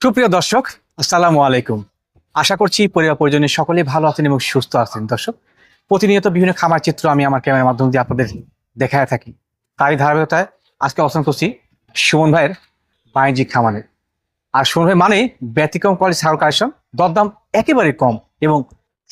সুপ্রিয় দর্শক, আসসালামু আলাইকুম। আশা করছি পরিবার পরিজনের সকলেই ভালো আছেন এবং সুস্থ আছেন। দর্শক, প্রতিনিয়ত বিভিন্ন খামার চিত্র আমি আমার ক্যামেরার মাধ্যমে দিয়ে আপনাদের দেখায় থাকি। তারই ধারাবাহিকতায় আজকে অবস্থান করছি সুমন ভাইয়ের বাণিজ্যিক খামারে। আর সুমন ভাই মানে ব্যতিক্রম কোয়ালিটি ছাগল কালেকশন, দরদাম একেবারে কম এবং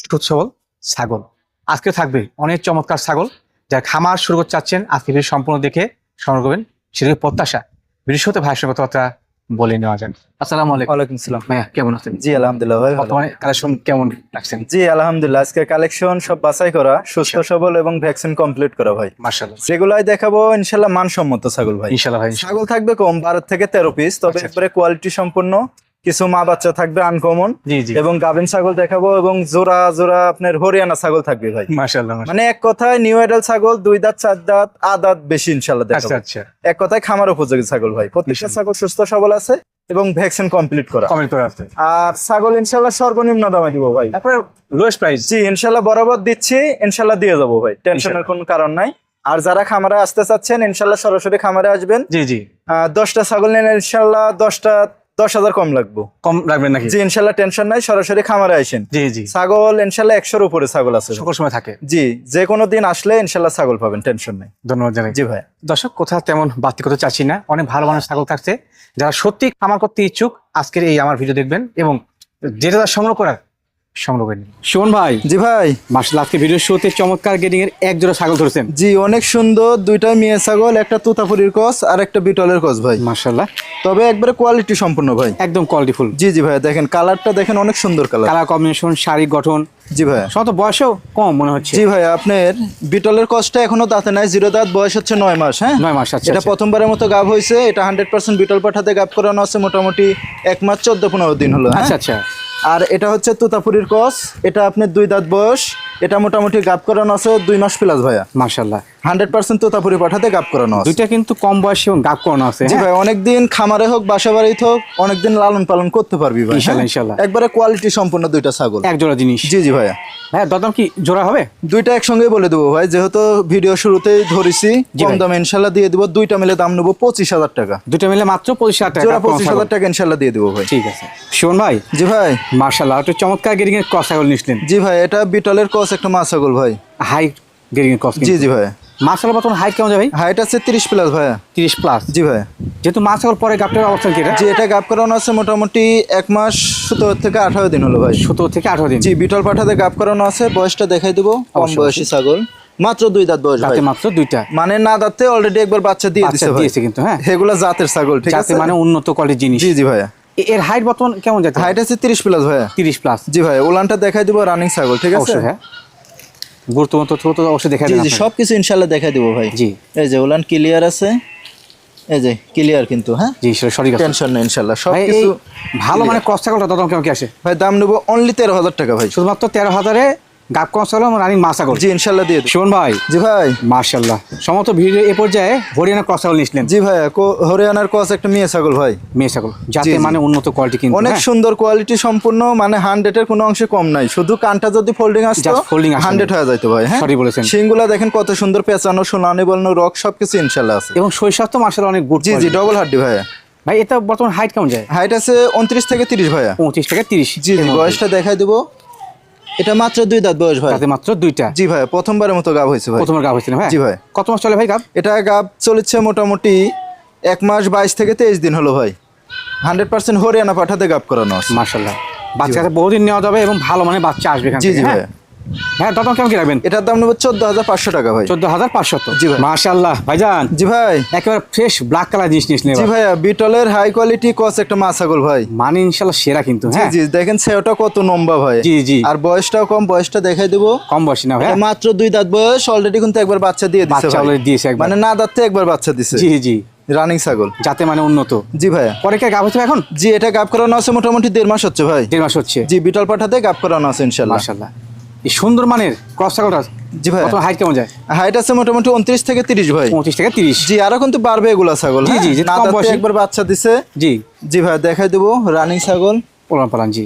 সুসবল ছাগল। আজকে থাকবে অনেক চমৎকার ছাগল, যার খামার শুরু করতে চাচ্ছেন আজকে ভিডিও সম্পূর্ণ দেখে সংগ্রহ করবেন, সেটাই প্রত্যাশা। ভিডিওর সাথে ভাইয়ের সঙ্গে কথাবার্তা বলে নেওয়া যান। আসসালামু আলাইকুম। ওয়ালাইকুম সালাম। ভাইয়া কেমন আছেন? জি আলহামদুলিল্লাহ ভাই ভালো। বর্তমানে কালেকশন কেমন লাগছেন? জি আলহামদুলিল্লাহ, আজকে কালেকশন সব বাছাই করা, সুস্থ সবল এবং ভ্যাকসিন কমপ্লিট করা ভাই। মাশাআল্লাহ। যেগুলাই দেখাবো ইনশাআল্লাহ মানসম্মত ছাগল ভাই। ইনশাআল্লাহ ভাই। ছাগল থাকবে কম 12 থেকে 13 পিস, তবে আচ্ছা। একবারে কোয়ালিটি সম্পন্ন। কিছু মা বাচ্চা থাকবে আনকমন জি জি। এবং গাভিন ছাগল দেখাবো এবং জোড়া জোড়া আপনার হরিয়ানা ছাগল থাকবে ভাই। মাশাআল্লাহ। মানে এক কথায় নিউ এডাল ছাগল 2 দাঁত 4 দাঁত আদাত বেশি ইনশাআল্লাহ দেখাবো। আচ্ছা আচ্ছা। এক কথায় খামার উপযোগী ছাগল ভাই। প্রত্যেকটা ছাগল সুস্থ সবল আছে এবং ভ্যাকসিন কমপ্লিট করা। কমেন্ট করে আছে। আর ছাগল ইনশাআল্লাহ সর্বনিম্ন দামে দিব ভাই। তারপরে লোয়েস্ট প্রাইস। জি ইনশাল্লাহ বরাবর দিচ্ছি, ইনশাল্লাহ দিয়ে যাবো ভাই, টেনশনের কোনো কারণ নাই। আর যারা খামারে আসতে চাচ্ছেন ইনশাল্লাহ সরাসরি খামারে আসবেন। জি জি। 10টা ছাগল নেন ইনশাল্লাহ 10,000 কম লাগবো। কম রাখবেন নাকি? জি ইনশাল্লাহ টেনশন নাই, সরাসরি খামারে আসেন। জি জি। ছাগল ইনশাল্লাহ 100-র উপরে ছাগল আছে সকল সময় থাকে। জি, যে কোনো দিন আসলে ইনশাল্লাহ ছাগল পাবেন, টেনশন নাই। ধন্যবাদ জানাই। জি ভাই। দর্শক, কোথাও তেমন বাড়তি করতে চাচ্ছি না, অনেক ভালো মানুষ ছাগল থাকছে যারা সত্যি খামার করতে ইচ্ছুক আজকের এই আমার ভিডিও দেখবেন এবং যেটা তার সংগ্রহ করার সংগ্রহ করে নিন। সুমন ভাই। জি ভাই। মাশাআল্লাহ, আজকে ভিডিও শুরুতে চমৎকার গেডিং এর এক জোড়া ছাগল ধরেছেন। জি অনেক সুন্দর, 2টা মেয়ে ছাগল, একটা তুতাপুরির কস আর একটা বিটলের কস ভাই। মাশাআল্লাহ, তবে একবারে কোয়ালিটি সম্পূর্ণ ভাই, একদম কোয়ালিটিফুল। জি জি ভাই, দেখেন কালারটা দেখেন, অনেক সুন্দর কালার। কালার কম্বিনেশন, শারীরিক গঠন। জি ভাই। শত বয়সেও কম মনে হচ্ছে। জি ভাই, আপনার বিটলের কষ্টটা এখনো দাঁতে নাই, 0 দাঁত, বয়স হচ্ছে 9 মাস। হ্যাঁ 9 মাস। আচ্ছা, এটা প্রথমবারের মতো গাব হয়েছে। এটা 100% বিটল পাঠাতে গাব করানো আছে, মোটামুটি 1 মাস 14-15 দিন হলো। আচ্ছা আচ্ছা। আর এটা হচ্ছে তুতাপুরির কস, এটা আপনার 2 দাঁত বয়স, এটা মোটামুটি গাব করানো আছে 2 মাস প্লাস ভাইয়া। মাশাআল্লাহ, 100% তুতাপুরি পাঠাতে গাব করানো আছে। দুইটা কিন্তু কম বয়সী এবং গাব করানো আছে। জি ভাই, অনেকদিন খামারে হোক বাসা বাড়িতে হোক অনেকদিন লালন পালন করতে পারবি ভাই। ইনশাআল্লাহ ইনশাআল্লাহ। একবারে কোয়ালিটি সম্পূর্ণ 2টা ছাগল, এক জোড়া জিনিস। জি জি ভাইয়া। হ্যাঁ, দরদাম কি জোড়া হবে? 2টা একসঙ্গে বলে দেবো ভাই, যেহেতু ভিডিও শুরুতেই ধরেছি। জি কম ভাই। দামে ইনশাল্লাহ দিয়ে দিব। 2টা মিলে দাম নেবো 25,000 টাকা। দুটো মিলে মাত্র 25,000 টাকা। জোড়া 25,000 টাকা ইনশাল্লাহ দিয়ে দেবো ভাই। ঠিক আছে সুমন ভাই। জি ভাই। মাশাআল্লাহ, একটা চমৎকার গেডিং এর ক্রস ছাগল নিছিলেন। জি ভাই, এটা বিটলের কস, একটা মা ছাগল ভাই। হাই গেডিং এর ক্রস। জি জি ভাই। মাশাআল্লাহ, বর্তমান হাইট কেমন যায় ভাই? হাইট আছে 30 প্লাস ভাইয়া। 30 প্লাস। জি ভাই। যেহেতু মা ছাগল পরে গাবটার অবস্থান কি এটা? জি, এটা গাব করানো আছে মোটামুটি 1 মাস 17 থেকে 18 দিন হলো ভাই। 17 থেকে 18 দিন। জি, বিটল পাঠাতে গাব করানো আছে। বয়সটা দেখাই দিব। কম অবশ্যই, বয়সী ছাগল, মাত্র 2 দাঁত বয়স ভাই। দাঁতে মাত্র 2টা। মানে না দাঁতে অলরেডি একবার বাচ্চা দিয়ে বাচ্চা দিছে ভাই। দিয়েছে কিন্তু। হ্যাঁ, এগুলা জাতের ছাগল, ঠিক যাতে আছে, মানে উন্নত কোয়ালিটির জিনিস। জি জি ভাইয়া। এর হাইট বর্তমান কেমন যাচ্ছে? হাইট আছে 30 প্লাস ভাইয়া। 30 প্লাস। জি ভাই, ওলানটা দেখাই দিব, রানিং ছাগল, ঠিক আছে। অবশ্যই। হ্যাঁ, গুরুত্বপূর্ণ তথ্য তো অবশ্যই দেখা জি দেন জি, আপনি। সবকিছু ইনশাআল্লাহ দেখাই দিব ভাই। জি। এই যে ওলান ক্লিয়ার আছে, এই যে ক্লিয়ার কিন্তু। হ্যাঁ জি সঠিক আছে। টেনশন নেই ইনশাআল্লাহ, ভাই, এই সবকিছু ভালো মানে ক্রস ছাগলটা দরদাম কেমন কি আসে? ভাই দাম নেব অনলি 13,000 টাকা ভাই। শুধুমাত্র 13,000-এ গাব ক্রস ছাগল এবং রানিং মা ছাগল। জি ইনশাআল্লাহ দিয়ে দেব। সুমন ভাই। জি ভাই। মাশাআল্লাহ, সমস্ত ভিডিও এ পর্যায়ে হরিয়ানা ক্রস ছাগল নিছিলেন। জি ভাই, হরিয়ানার কস, একটা মেয়ে ছাগল ভাই। মেয়ে ছাগল, যাতে জি, জি। মানে উন্নত কোয়ালিটি কিন্তু। অনেক হ্যাঁ? সুন্দর কোয়ালিটি সম্পূর্ণ, মানে 100 এর কোনো অংশে কম নাই। শুধু কানটা যদি ফোল্ডিং আসতো Just folding আসে 100 হয়ে যাইতো ভাই। হ্যাঁ সঠিক বলেছেন। শিংগুলা দেখেন কত সুন্দর পেঁচানো, সোনানি বলনো, রক সবকিছু ইনশাআল্লাহ আছে। এবং শৈশব তো মাশাআল্লাহ অনেক গুড। জি জি, ডবল হাড্ডি ভাইয়া। ভাই, এটা বর্তমান হাইট কেমন যায়? হাইট আছে 29 থেকে 30 ভাইয়া। 25 থেকে 30। জি জি, বয়সটা দেখাই দিব। এটা মাত্র 2 দাঁত বয়স ভাই। তাতে মাত্র 2টা। জি ভাই, প্রথমবারের মতো গাব হয়েছে ভাই। প্রথমবার গাব হয়েছিল। হ্যাঁ জি ভাই। কত মাস চলে ভাই গাব? এটা গাব চলেছে মোটামুটি 1 মাস 22 থেকে 23 দিন হলো ভাই। 100% হরিয়ানা পাঠাতে গাব করানো আছে। মাশাআল্লাহ, বাচ্চাকে বহুদিন নেওয়া যাবে এবং ভালো মানে বাচ্চা আসবে এখান জি থেকে। জি হ্যাঁ? ভাই। হ্যাঁ, দরদাম কেমন কি রাখবেন? এটার দাম নেব 14,500 টাকা ভাই। 14,500। জি ভাই। মাশাআল্লাহ ভাইজান, জি ভাই। একেবারে ফ্রেশ ব্ল্যাক কালার জিনিস নিয়েছেন জি এবার। ভাইয়া, বিটলের হাই কোয়ালিটি কস, একটা মা ছাগল ভাই। মানে ইনশাআল্লাহ সেরা কিন্তু। জি হ্যাঁ জি, দেখেন সেওটা কত লম্বা ভাই। জি জি। আর বয়সটাও কম, বয়সটা দেখাই দেবো। কম বয়সী না ভাই? এটা মাত্র 2 দাঁত বয়স, অলরেডি কিন্তু একবার বাচ্চা দিয়ে দিছে বাচ্চা ভাই। অলরেডি দিয়েছে একবার। মানে না দাঁতে একবার বাচ্চা দিছে। জি জি, রানিং ছাগল, যাতে মানে উন্নত। জি ভাইয়া। পরে কে গাব হচ্ছে এখন? জি, এটা গাব করানো আছে মোটামুটি 1.5 মাস হচ্ছে ভাই। 1.5 মাস হচ্ছে। জি, বিটল পাঠাতে গাব করানো আছে ইনশাআল্লাহ। মাশাআল্লাহ, এই সুন্দর মানের ক্রস ছাগলটা। জি ভাই। কত হাইট কেমন যায়? হাইট আছে মোটামুটি 29 থেকে 30 ভাই। 25 থেকে 30। জি, আরো কিন্তু বাড়বে এগুলা ছাগল। জি, জি, হ্যাঁ? যেটা না কম দাঁতে বয়সী। একবার বাচ্চা দিছে। জি, জি ভাই, দেখাই দেবো রানিং ছাগল। পোলান পালান। জি,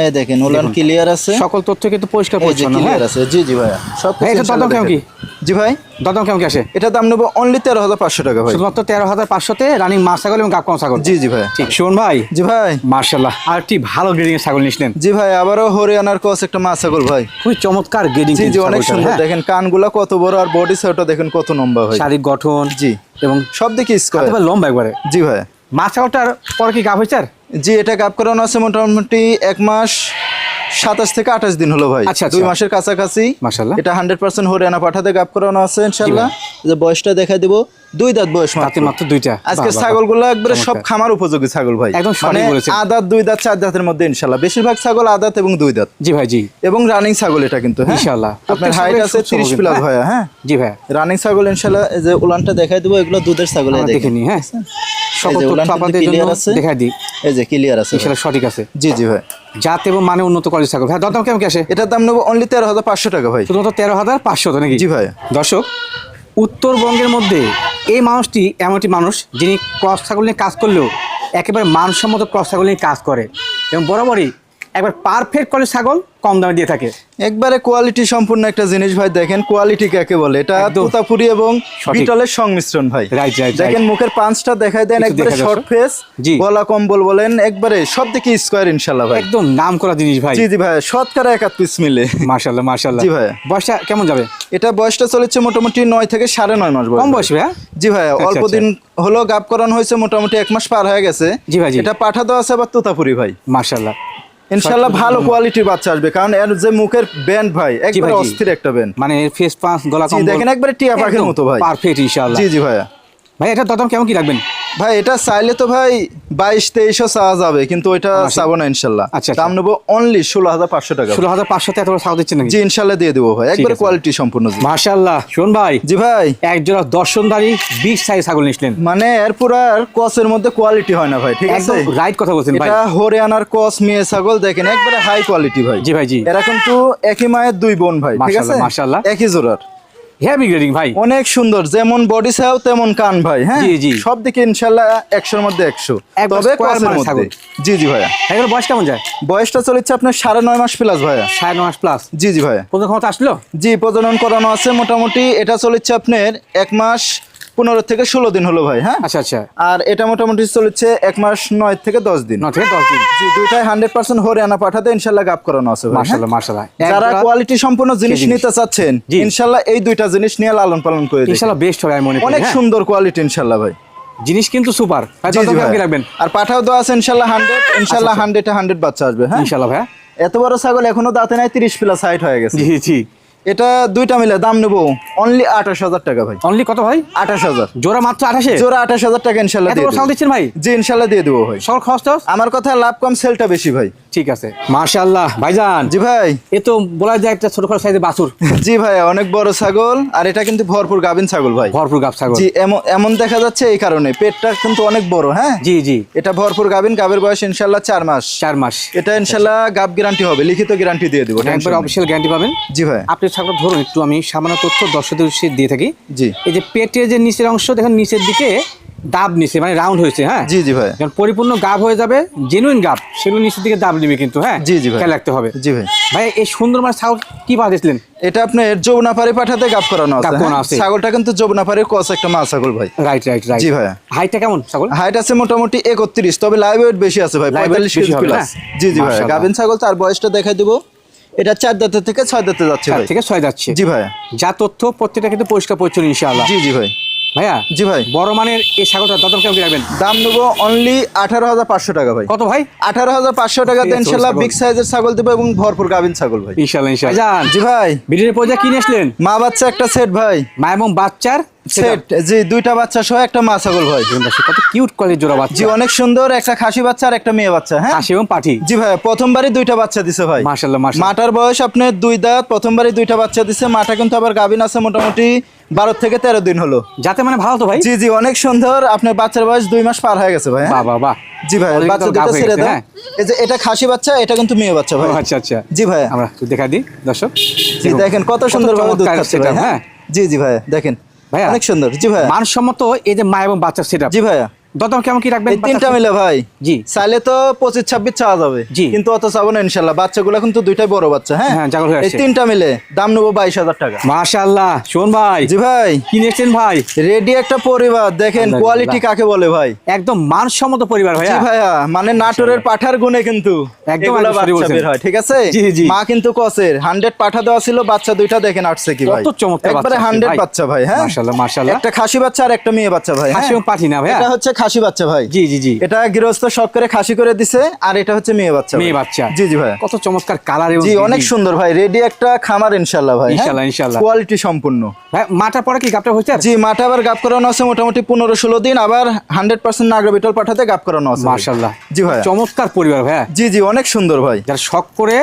এই দেখেন উলান দেখুন। ক্লিয়ার আছে, সকল তথ্য কিন্তু পরিষ্কার এই যে পরিচ্ছন্ন। ক্লিয়ার হ্যাঁ আছে। জি জি ভাইয়া, সব ভাই, এটা দরদাম কেমন কি? জি ভাই, দরদাম কেমন কি আসে? এটা দাম নেবো অনলি 13,500 টাকা ভাই। শুধুমাত্র 13,500-তে রানিং মা ছাগল এবং গাবকন ছাগল। জি জি ভাই। ঠিক শোন ভাই, জি ভাই। মার্শাল্লাহ আর একটি ভালো গ্রেডিং এর ছাগল নিসলেন। জি ভাই, আবারও হরিয়ানার ক্রস একটা মা ছাগল ভাই। খুবই চমৎকার গ্রেডিং। জি জি, অনেক সুন্দর। দেখেন কানগুলা কত বড় আর বডি সাইজটা দেখেন কত লম্বা ভাই। শারীরিক গঠন জি, এবং সব দিকে স্কয়ার। একেবারে লম্বা একবারে। জি ভাই। মা ছাগলটার পরে কি গাব হয়েছে আর? জি, এটা গাব করানো আছে মোটামুটি 1 মাস 27 থেকে 28 দিন হলো ভাই। আচ্ছা, আচ্ছা। 2 মাসের কাছাকাছি। মাশাআল্লাহ। এটা 100% হরিয়ানা পাঠাতে গাব করানো আছে ইনশাআল্লাহ। যে বয়সটা দেখাই দিব, 2 দাঁত বয়স তাতে মাত্র 2টা। আজকে বাহ, বাহ, ছাগলগুলো একবারে সব চমৎকার। খামার উপযোগী ছাগল ভাই। একদম সঠিক মানে বলেছেন। আদাত 2 দাঁত 4 দাঁতের মধ্যে ইনশাআল্লাহ। বেশিরভাগ ছাগল আদাত এবং 2 দাঁত জি ভাই জি এবং রানিং ছাগল এটা কিন্তু। হ্যাঁ ইনশাআল্লাহ। আপনার প্রত্যেক হাইট ছাগলের আছে সুস্থ 30 হবে, প্লাস হ্যাঁ? ভাইয়া। হ্যাঁ জি ভাই, রানিং ছাগল ইনশাআল্লাহ। এই যে উলানটা দেখাই দিব, এগুলো দুধের ছাগল। আমরা দেখে নিই। হ্যাঁ সকল এই যে তথ্য উলানটা আপনাদের clear জন্য আছে। দেখাই দিই। এই যে ক্লিয়ার আছে ভাই। ইনশাআল্লাহ সঠিক আছে। জি জি ভাই। জাত এবং মানে উন্নত কোয়ালিটির ছাগল। ভাই দরদাম কেমন কি আসে? এটার দাম নেবো অনলি 13,500 টাকা ভাই। শুধুমাত্র 13,500 তো নাকি? জি ভাই। দর্শক, উত্তরবঙ্গের মধ্যে এই মানুষটি এমন একটি মানুষ যিনি ক্রস ছাগল নিয়ে কাজ করলেও একেবারে মানসম্মত ক্রস ছাগল নিয়ে কাজ করে এবং বরাবরই একবার পারফেক্ট কোয়ালিটির ছাগল কম দামে দিয়ে থাকে। একবারে কোয়ালিটি সম্পূর্ণ একটা জিনিস ভাই। দেখেন কোয়ালিটি কাকে বলে, এটা একদম। তোতাপুরি এবং সঠিক। বিটলের সংমিশ্রণ ভাই। রাইট রাইট দেখেন মুখের পাঁচটা দেখাই দেন, একটু একবারে দেখা শর্ট যাচ্ছে। ফেস, জি। গলা কম্বল বলেন, একবারে সব দিকে স্কয়ার ইনশাআল্লাহ ভাই। একদম নাম করা জিনিস ভাই। জি জি ভাই, শতকরা 1 পিস মিলে। মাশাআল্লাহ মাশাআল্লাহ। জি ভাই। বয়সটা কেমন যাবে? এটা বয়সটা চলেছে মোটামুটি 9 থেকে 9.5 মাস বয়স। কম বয়স ভাই? জি ভাই, আচ্ছা, অল্প আচ্ছা। দিন হলো গাব করানো হয়েছে, মোটামুটি 1 মাস পার হয়ে গেছে। জি ভাই, জি। এটা পাঠা দেওয়া আছে আবার তোতাপুরি ভাই। মাশাআল্লাহ। ইনশাআল্লাহ ভালো কোয়ালিটির বাচ্চা আসবে, কারণ এর যে মুখের ব্যান্ড ভাই একবারে জি। অস্থির একটা ব্যান্ড। মানে এর ফেস পাঁচ গলা জি কম্বল দেখেন একবারে টিয়া পাখির মতো ভাই। পারফেক্ট ইনশাআল্লাহ। জি জি ভাইয়া। ভাই এটা দরদাম কেমন কি রাখবেন? ভাই এটা চাইলে তো ভাই 22-23 চাওয়া যাবে, কিন্তু ওইটা চাবো না ইনশাল্লাহ। আচ্ছা, আচ্ছা। দাম নেবো অনলি 16,500 টাকা। 16,500-তে এত বড় ছাগল দিচ্ছেন নাকি? জি ইনশাল্লাহ দিয়ে দেবো ভাই, একবারে আছে। কোয়ালিটি সম্পূর্ণ। জি। মাশাআল্লাহ। শোন ভাই, জি ভাই, এক জোড়া দর্শনধারী 20 সাইজ ছাগল নিছিলেন। মানে এর পুরার কসের মধ্যে কোয়ালিটি হয় না ভাই, ঠিক আছে? একদম রাইট কথা বলছেন ভাই। এটা হরিয়ানার কস মেয়ে ছাগল, দেখেন একবারে হাই কোয়ালিটি ভাই। জি ভাই জি। এরা কিন্তু একই মায়ের 2 বোন ভাই, ঠিক আছে? মাশাআল্লাহ, মাশাআল্লাহ। একই জোড়ার। হেভি গ্রেডিং ভাই। অনেক সুন্দর, যেমন বডি সাইজ তেমন কান ভাই। হ্যাঁ জি, জি। সব দিকে ইনশাল্লাহ 100-এর মধ্যে 100। একবার তবে square কসের মানে মধ্যে। ছাগল। জি জি ভাইয়া। এগুলো বয়স কেমন যায়? বয়সটা চলেছে আপনার 9.5 মাস প্লাস ভাইয়া। 9.5 মাস প্লাস। জি জি ভাইয়া। প্রথম ক্ষমতা আসলো? জি প্রজনন করানো আছে মোটামুটি। এটা চলেছে আপনার 1 মাস 15 থেকে 16 দিন হলো ভাই। হ্যাঁ আচ্ছা আচ্ছা। আর এটা মোটামুটি চলেছে 1 মাস 9 থেকে 10 দিন। 9 থেকে 10 দিন। জি দুইটাই 100% হরিয়ানা পাঠাতে ইনশাল্লাহ গাব করানো আছে ভাই। মাশাআল্লাহ মাশাআল্লাহ। যারা কোয়ালিটি সম্পন্ন জিনিস জিনিস। নিতে চাচ্ছেন জি। ইনশাল্লাহ এই দুইটা জিনিস নিয়ে লালন পালন করে দেখেন। ইনশাআল্লাহ বেস্ট হবে আমি মনে করি। অনেক হ্যাঁ? সুন্দর কোয়ালিটি ইনশাল্লাহ ভাই। জিনিস কিন্তু সুপার। ভাই জি জি দরদাম কেমন ভাই। কি রাখবেন? আর পাঠাও দেওয়া আছে ইনশাল্লাহ 100, ইনশাল্লাহ আচ্ছা। 100 এ 100 বাচ্চা আসবে। হ্যাঁ ইনশাআল্লাহ ভাই। এত বড় ছাগল এখনো দাঁতে নাই, 30 প্লাস হাইট হয়ে গেছে। জি জি। এটা দুইটা মিলে দাম নেবো অনলি 28,000 টাকা ভাই। অনলি কত ভাই? 28,000 জোড়া মাত্র 28-এ? জোড়া 28,000 টাকা ইনশাল্লাহ এত দিয়ে বড় ছাগল দেবো। দিচ্ছেন ভাই? জি ইনশাল্লাহ দিয়ে দেবো ভাই। সকল খরচ টরচ? আমার কথা লাভ কম সেলটা বেশি ভাই। ঠিক আছে। মাশাআল্লাহ ভাইজান। জি ভাই। এ তো বলা যায় একটা ছোটখাটো সাইজের বাছুর। জি ভাই, অনেক বড় ছাগল আর এটা কিন্তু ভরপুর গাভিন ছাগল ভাই। ভরপুর গাব ছাগল। জি এমন এমন দেখা যাচ্ছে এই কারণে, পেটটা কিন্তু অনেক বড়। হ্যাঁ জি জি। এটা ভরপুর গাভিন, গাবের বয়স ইনশাল্লাহ 4 মাস। 4 মাস। এটা ইনশাল্লাহ গাব গ্যারান্টি হবে, লিখিত গ্যারান্টি দিয়ে দেবো। একবার অফিসিয়াল গ্যারান্টি পাবেন। জি ভাই। আপনি ছাগল ধরুন একটু, আমি সামান্য তথ্য দর্শকদের উদ্দেশ্যে দিয়ে থাকি। জি এই যে পেটের যে নিচের অংশ দেখেন, নিচের দিকে দাব নিচে মানে রাউন্ড হয়েছে। হ্যাঁ জি জি ভাই। যখন পরিপূর্ণ গাব হয়ে যাবে, জেনুইন গাব, সেগুলো নিচের দিকে দাব নিবে কিন্তু। হ্যাঁ জি জি ভাই। খেয়াল রাখতে হবে। জি ভাই। ভাই এই সুন্দর মানে ছাগল কি পাঠিয়েছিলেন? এটা আপনার যমুনাপাড়ি পাঠাতে গাব করানো আছে। গাব করানো হ্যাঁ? আছে। ছাগলটা কিন্তু যমুনাপাড়ির কস একটা মা ছাগল ভাই। Right right right. জি ভাইয়া। হাইটটা কেমন ছাগল? হাইট আছে মোটামুটি 31, তবে লাইভ ওয়েট বেশি আছে ভাই, Live weight 45 বেশি কেজি হবে, প্লাস। হ্যাঁ? জি জি ভাই। মাশাআল্লাহ। গাভিন ছাগল, তার বয়সটা দেখাই দিব। এটা 4 দাঁতের থেকে 6 দাঁতে যাচ্ছে 4 ভাই। থেকে 6 যাচ্ছে। জি ভাই। যা তথ্য প্রত্যেকটা কিন্তু পরিষ্কার পরিচ্ছন্ন ইনশাআল্লাহ। জি জি ভাই। ভাইয়া জি ভাই। বড় মানের এই ছাগলটা দরদাম কেমন কি রাখবেন? দাম নেবো অনলি 18,500 টাকা ভাই। কত ভাই? 18,500 টাকা ঠিক আছে, ইনশাল্লাহ ছাগল। বিগ সাইজের ছাগল দেবো এবং ভরপুর গাভিন ছাগল ভাই। ইনশাআল্লাহ ইনশাআল্লাহ। জান জি ভাই। ভিডিওর পর্যায়ে কি নিয়ে আসলেন? মা বাচ্চা একটা সেট ভাই। মা এবং বাচ্চার সেট, জি দুইটা বাচ্চা সহ একটা মা ছাগল ভাই। কত কিউট কোয়ালিটির জোড়া বাচ্চা। জি অনেক সুন্দর, একটা খাসি বাচ্চা আর একটা মেয়ে বাচ্চা। হ্যাঁ খাসি এবং পাঠি। জি ভাই, প্রথমবারই দুইটা বাচ্চা দিছে ভাই। মাশাআল্লাহ মাশাআল্লাহ। মাটার বয়স আপনার 2 দাঁত, প্রথমবারই দুইটা বাচ্চা দিছে। মাটা কিন্তু আবার গাভিন আছে মোটামুটি 12 থেকে 13 দিন হলো। যাতে মানে ভালো তো ভাই। জি জি অনেক সুন্দর। আপনার বাচ্চার বয়স 2 মাস পার হয়ে গেছে ভাই। হ্যাঁ? বাহ বাহ বাহ। জি ভাই, Already বাচ্চা তো গাব দুটো হয়ে ছেড়ে গেছে, দাও। হ্যাঁ। এই যে এটা খাসি বাচ্চা, এটা কিন্তু মেয়ে বাচ্চা ভাই। ও, আচ্ছা আচ্ছা। জি ভাই। আমরা একটু দেখা দিই দর্শক। জি দেখেন কত সুন্দরভাবে দুধ চমৎকার খাচ্ছে setup, ভাই। হ্যাঁ হ্যাঁ। জি জি ভাই দেখেন ভাইয়া অনেক সুন্দর। জি ভাই। মানসম্মত এই যে মা এবং বাচ্চার সেটআপ। জি ভাইয়া। দরদাম কেমন কি রাখবেন? এই তিনটা মিলে ভাই জি চাইলে তো 25-26 চাওয়া যাবে, জি। কিন্তু অত চাবো না ইনশাল্লাহ। বাচ্চাগুলো কিন্তু দুইটাই বড় বাচ্চা, হ্যাঁ হ্যাঁ জাগর হয়ে এই আসছে। তিনটা মিলে দাম নেবো 22,000 টাকা। মাশাআল্লাহ শোন ভাই, জি ভাই, কি নিয়েছেন ভাই? রেডি একটা পরিবার দেখেন, আল্লাহ, কোয়ালিটি আল্লাহ। কাকে বলে ভাই। একদম মানসম্মত পরিবার জি ভাইয়া। ভাইয়া, মানে নাটোরের পাঠার গুণে কিন্তু একদম এগুলা একদম সরি বাচ্চা বলছেন। বের হয়, ঠিক আছে। জি, জি। মা কিন্তু কসের 100 পাঠা দেওয়া ছিল, বাচ্চা দুইটা দেখেন আসছে কি ভাই, কত চমৎকার একবারে বাচ্চা আছে 100 ভাই। বাচ্চা ভাই, হ্যাঁ মাশাআল্লাহ মাশাআল্লাহ। একটা খাসি বাচ্চা আর একটা মেয়ে বাচ্চা ভাই, খাসি হ্যাঁ। এবং পাঠি না ভাইয়া? এটা হচ্ছে খাসি বাচ্চা ভাই, জি জি জি। এটা গৃহস্থ শখ করে খাসি করে দিছে, আর এটা হচ্ছে মেয়ে বাচ্চা ভাই। মেয়ে বাচ্চা। জি জি ভাই, কত চমৎকার কালার এবং জি অনেক সুন্দর ভাই, রেডি একটা খামার ইনশাল্লাহ ভাই, ইনশাআল্লাহ, ইনশাআল্লাহ। কোয়ালিটি সম্পূর্ণ। ভাই মাটার পরে কি গাবটা হইছে? জি, মাঠে আবার গাপ করানো আছে মোটামুটি 15-16 দিন, আবার 100% নাগরা বিটল পাঠাতে গাপ করানো আছে ভাই। মাশাআল্লাহ। জি ভাই, চমৎকার পরিবার ভাইয়া। জি জি অনেক সুন্দর ভাই। যারা শখ করে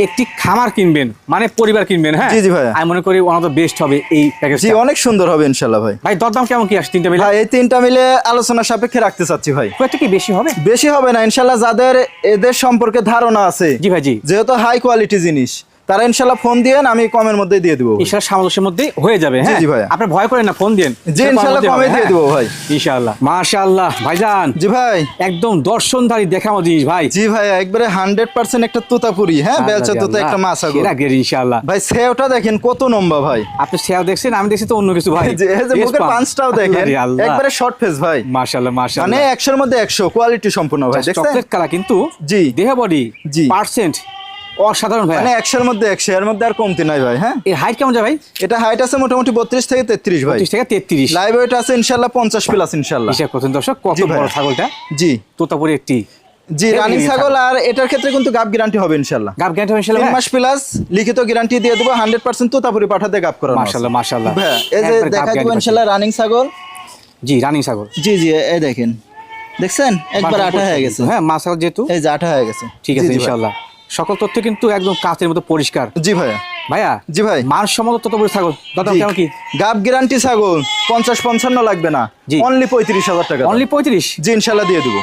একটি খামার কিনবেন, মানে পরিবার কিনবেন, হ্যাঁ জি, জি ভাইয়া। আমি মনে করি ওয়ান অফ দ্য বেস্ট হবে এই প্যাকেজ। জি অনেক সুন্দর হবে ইনশাল্লাহ ভাই। ভাই দরদাম কেমন কি আসছে তিনটা মিলে? ভাই এই তিনটা মিলে আলোচনা সাপেক্ষে রাখতে চাচ্ছি ভাই। খুব একটা কি বেশি হবে? বেশি হবে না ইনশাল্লাহ, যাদের এদের সম্পর্কে ধারণা আছে, জি ভাই জি। যেহেতু হাই কোয়ালিটি জিনিস, তারা ইনশাল্লাহ ফোন দিয়েন, আমি কমের মধ্যে দিয়ে দিব। ইনশাআল্লাহ সামঞ্জস্যের মধ্যে হয়ে যাবে, হ্যাঁ জি ভাইয়া। আপনি ভয় করেন না, ফোন দেন। জি ইনশাল্লাহ কমে দিয়ে দিব ভাই। ইনশাআল্লাহ। মাশাআল্লাহ ভাইজান, জি ভাই, একদম দর্শনধারী দেখানো জিনিস ভাই। জি ভাই একবারে 100% একটা তোতাপুরি, হ্যাঁ বেলচা তোতা একটা মাছ আগো সেরা গেরি ইনশাআল্লাহ। ভাই। সেওটা দেখেন কত লম্বা ভাই, আপনি সেও দেখছেন, আমি দেখছি তো অন্য কিছু ভাই। এই যে মুখের পাঁচটাও দেখেন, একবারে শর্ট ফেস ভাই। মাশাআল্লাহ মানে মাশাআল্লাহ। 100-র মধ্যে 100 কোয়ালিটি সম্পূর্ণ ভাই, দেখছেন। চকলেট কালার কিন্তু জি দেহ বডি জি। পার্সেন্ট অসাধারণ ভাই। মানে 100-র মধ্যে 100, এর মধ্যে আর কমতি নাই ভাই, হ্যাঁ। এর হাইট কেমন যায় ভাই? এটা হাইট আছে মোটামুটি 32 থেকে 33 ভাই, 30 থেকে 33। লাইভ ওয়েট আছে ইনশাআল্লাহ 50 প্লাস ইনশাআল্লাহ। হিসাব করছেন দর্শক, কত জি ভাই। বড় ছাগলটা। জি তোতাপুরি একটি জি রানিং ছাগল, আর এটার ক্ষেত্রে কিন্তু গাব গ্যারান্টি হবে ইনশাআল্লাহ। গাব গ্যারান্টি 3 ইনশাআল্লাহ। মাস প্লাস লিখিত গ্যারান্টি দিয়ে দেব, 100% তোতাপুরি পাঠাতে গাব করানো আছে। মাশাআল্লাহ মাশাআল্লাহ। ভাই এই যে একবার গাব দেখাই দিব guarantee ইনশাআল্লাহ রানিং ছাগল। জি রানিং ছাগল। জি জি এই দেখেন, দেখছেন একবার আঠা হয়ে গেছে, হ্যাঁ মা ছাগল যেহেতু। এই যে আঠা হয়ে গেছে। ঠিক জি, আছে জি ভাই। ইনশাআল্লাহ। সকল তথ্য কিন্তু একদম কাঁচের মতো পরিষ্কার। জি ভাইয়া। ভাইয়া জি ভাই। মানসম্মত তোতাপুরি ছাগল দাম জি। কেমন কি? গাব গ্যারান্টি ছাগল 50-55 লাগবে না, জি। অনলি 35,000 টাকা। অনলি 35? জি ইনশাআল্লাহ দিয়ে দেবো।